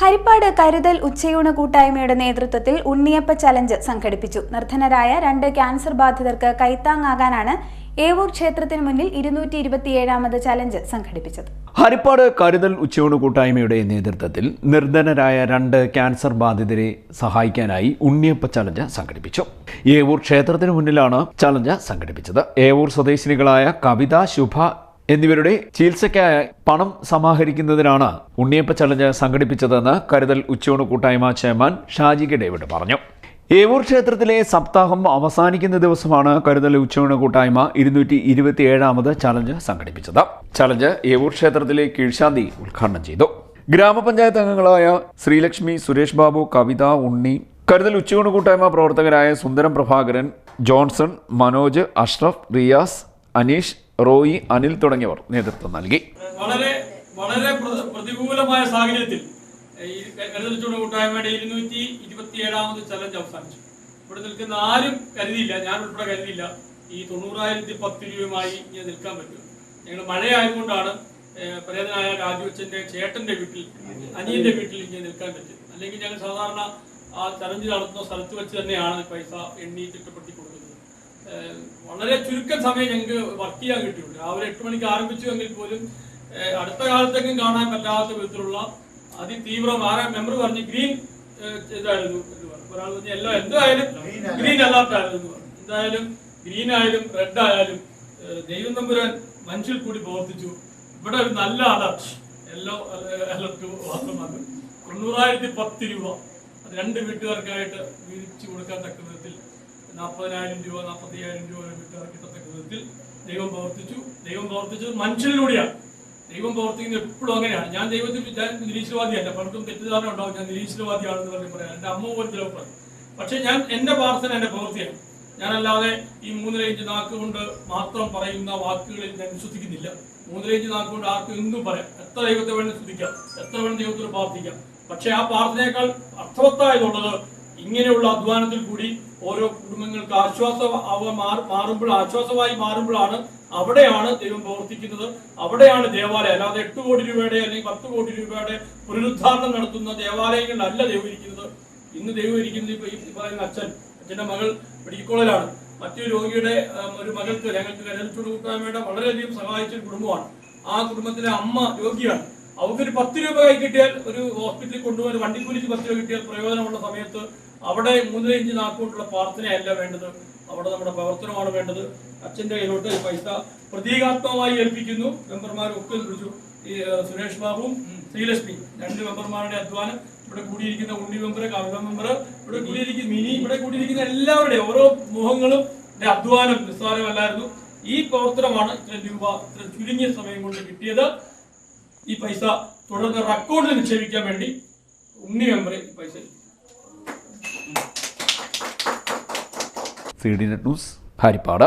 ഹരിപ്പാട് കരുതൽ ഉച്ചയൂണ് കൂട്ടായ്മയുടെ നേതൃത്വത്തിൽ ഉണ്ണിയപ്പ ചലഞ്ച് സംഘടിപ്പിച്ചു. നിർധനരായ 2 ക്യാൻസർ ബാധിതർക്ക് കൈത്താങ്ങാകാനാണ് ഏവൂർ ക്ഷേത്രത്തിന് മുന്നിൽ 227ാമത് ചലഞ്ച് സംഘടിപ്പിച്ചത്. ഹരിപ്പാട് കരുതൽ ഉച്ചയൂണ് കൂട്ടായ്മയുടെ നേതൃത്വത്തിൽ നിർധനരായ 2 ക്യാൻസർ ബാധിതരെ സഹായിക്കാനായി ഉണ്ണിയപ്പ ചലഞ്ച് സംഘടിപ്പിച്ചു. ഏവൂർ ക്ഷേത്രത്തിന് മുന്നിലാണ് ചലഞ്ച് സംഘടിപ്പിച്ചത്. ഏവൂർ സ്വദേശിനികളായ കവിത, ശുഭ എന്നിവരുടെ ചികിത്സയ്ക്കായി പണം സമാഹരിക്കുന്നതിനാണ് ഉണ്ണിയപ്പ ചലഞ്ച് സംഘടിപ്പിച്ചതെന്ന് കരുതൽ ഉച്ചയൂണ് കൂട്ടായ്മ ചെയർമാൻ ഷാജി കെ ഡേവിഡ് പറഞ്ഞു. ഏവൂർ ക്ഷേത്രത്തിലെ സപ്താഹം അവസാനിക്കുന്ന ദിവസമാണ് കരുതൽ ഉച്ചയൂണ് കൂട്ടായ്മ 227ാമത് ചലഞ്ച് സംഘടിപ്പിച്ചത്. ചലഞ്ച് ഏവൂർ ക്ഷേത്രത്തിലെ കീഴ്ശാന്തി ഉദ്ഘാടനം ചെയ്തു. ഗ്രാമപഞ്ചായത്ത് അംഗങ്ങളായ ശ്രീലക്ഷ്മി, സുരേഷ് ബാബു, കവിത, ഉണ്ണി, കരുതൽ ഉച്ചയൂണ് കൂട്ടായ്മ പ്രവർത്തകരായ സുന്ദരം പ്രഭാകരൻ, ജോൺസൺ, മനോജ്, അഷ്റഫ്, റിയാസ്, അനീഷ്, റോയി, അനിൽ തുടങ്ങിയവർ നേതൃത്വം നൽകി. വളരെ പ്രതികൂലമായ സാഹചര്യത്തിൽ ഈ കരുതൽ ഉച്ചയൂണ് കൂട്ടായ്മയുടെ 227ാമത് ചലഞ്ച് അവസാനിച്ചു. ഇവിടെ നിൽക്കുന്ന ആരും കരുതിയില്ല, ഞാൻ ഉൾപ്പെടെ കരുതിയില്ല ഈ 90,010 രൂപയുമായി ഇങ്ങനെ നിൽക്കാൻ പറ്റും. ഞങ്ങൾ മഴയായതുകൊണ്ടാണ് പ്രേതനായ രാജുവച്ചന്റെ ചേട്ടന്റെ വീട്ടിൽ, അനിയന്റെ വീട്ടിൽ ഇങ്ങനെ നിൽക്കാൻ പറ്റും. അല്ലെങ്കിൽ ഞങ്ങൾ സാധാരണ ആ ചലഞ്ച് നടത്തുന്ന സ്ഥലത്ത് വെച്ച് തന്നെയാണ് പൈസ എണ്ണി തിട്ടപ്പെടുത്തി കൊടുക്കുന്നത്. വളരെ ചുരുക്കം സമയം ഞങ്ങൾക്ക് വർക്ക് ചെയ്യാൻ കിട്ടിയുള്ളൂ. രാവിലെ 8 മണിക്ക് ആരംഭിച്ചു എങ്കിൽ പോലും അടുത്ത കാലത്തേക്കും കാണാൻ പറ്റാത്ത വിധത്തിലുള്ള അതിതീവ്രമായ മെമ്പർ പറഞ്ഞ് ഗ്രീൻ ഇതായിരുന്നു എന്ന് പറഞ്ഞു. ഒരാൾ പറഞ്ഞ് എല്ലാം എന്തായാലും ഗ്രീൻ അലർട്ട് ആയിരുന്നു എന്ന് പറഞ്ഞു. എന്തായാലും ഗ്രീൻ ആയാലും റെഡ് ആയാലും ദൈവം തമ്പുരാൻ മനുഷ്യൽ കൂടി പ്രവർത്തിച്ചു. ഇവിടെ ഒരു നല്ല അലർട്ട്, യെല്ലോ അലർട്ട് മാത്രം വന്നു. 90,010 രൂപ അത് 2 വീട്ടുകാർക്കായിട്ട് വീതിച്ചു കൊടുക്കാൻ തക്ക വിധത്തിൽ 40,000 രൂപ 45,000 രൂപ വീട്ടുകാർക്ക് കിട്ടത്തക്ക വിധത്തിൽ ദൈവം പ്രവർത്തിച്ചത് മനുഷ്യനിലൂടെയാണ്. ദൈവം പ്രവർത്തിക്കുന്നത് എപ്പോഴും അങ്ങനെയാണ്. ഞാൻ നിരീശ്വരവാദിയല്ല, പലർക്കും തെറ്റിദ്ധാരണ ഉണ്ടാവും ഞാൻ നിരീശ്വരവാദിയാണെന്ന് പറഞ്ഞ് പറയാം. എൻ്റെ അമ്മ പോലും ചിലപ്പോൾ പറയും. പക്ഷെ എൻ്റെ പ്രാർത്ഥന എൻ്റെ പ്രവൃത്തിയാണ്. ഞാനല്ലാതെ ഈ 3 ഇഞ്ച് നാക്കുകൊണ്ട് മാത്രം പറയുന്ന വാക്കുകളിൽ ഞാൻ വിശ്വസിക്കുന്നില്ല. 3 ഇഞ്ച് നാക്കുകൊണ്ട് ആർക്കും എന്തും പറയാം, എത്ര ദൈവത്തെ വേണ്ടി സ്തുതിക്കാം, എത്ര വേണം ദൈവത്തിന് പ്രാർത്ഥിക്കാം. പക്ഷെ ആ പ്രാർത്ഥനയേക്കാൾ അർത്ഥവത്തായതുള്ളത് ഇങ്ങനെയുള്ള അധ്വാനത്തിൽ കൂടി ഓരോ കുടുംബങ്ങൾക്ക് ആശ്വാസമായി മാറുമ്പോഴാണ് അവിടെയാണ് ദൈവം പ്രവർത്തിക്കുന്നത്, അവിടെയാണ് ദേവാലയം. അല്ലാതെ 8 കോടി രൂപയുടെ അല്ലെങ്കിൽ 10 കോടി രൂപയുടെ പുനരുദ്ധാരണം നടത്തുന്ന ദേവാലയങ്ങളിലല്ല ദൈവം ഇരിക്കുന്നത്. ഇന്ന് ദൈവം ഇരിക്കുന്നത് ഈ പറയുന്ന അച്ഛന്റെ മകൾ മെഡിക്കൽ കോളേജിലാണ്. മറ്റൊരു രോഗിയുടെ ഒരു മകൾക്ക് ഞങ്ങൾക്ക് കരുതൽ ഉച്ചയൂണ് കൂട്ടായ്മയുടെ വളരെയധികം സഹായിച്ച ഒരു കുടുംബമാണ്. ആ കുടുംബത്തിലെ അമ്മ രോഗിയാണ്. അവർക്കൊരു 10 രൂപ കൈ കിട്ടിയാൽ, ഒരു ഹോസ്പിറ്റലിൽ കൊണ്ടുപോയി വണ്ടിക്കൂലിക്ക് 10 രൂപ കിട്ടിയാൽ പ്രയോജനമുള്ള സമയത്ത് അവിടെ 3 ഇഞ്ച് നാക്കുകൊണ്ടുള്ള പ്രാർത്ഥനയല്ല വേണ്ടത്, അവിടെ നമ്മുടെ പ്രവർത്തനമാണ് വേണ്ടത്. അച്ഛന്റെ കയ്യിലോട്ട് ഈ പൈസ പ്രതീകാത്മകമായി ഏൽപ്പിക്കുന്നു. മെമ്പർമാരൊക്കെ വിളിച്ചു. ഈ സുരേഷ് ബാബുവും ശ്രീലക്ഷ്മി 2 മെമ്പർമാരുടെ അധ്വാനം, ഇവിടെ കൂടിയിരിക്കുന്ന ഉണ്ണി മെമ്പർ, കവിത മെമ്പർ, ഇവിടെ കൂടിയിരിക്കുന്ന മിനി, ഇവിടെ കൂടിയിരിക്കുന്ന എല്ലാവരുടെയും ഓരോ മുഖങ്ങളും അധ്വാനം നിസ്സാരമല്ലായിരുന്നു. ഈ പ്രവർത്തനമാണ് ഇത്ര രൂപ ഇത്ര ചുരുങ്ങിയ സമയം കൊണ്ട് കിട്ടിയത്. ഈ പൈസ തുടർന്ന് അക്കൗണ്ടിൽ നിക്ഷേപിക്കാൻ വേണ്ടി ഉണ്ണി മെമ്പറെ ഈ പൈസ CDNet ന്യൂസ് ഹരിപ്പാട്.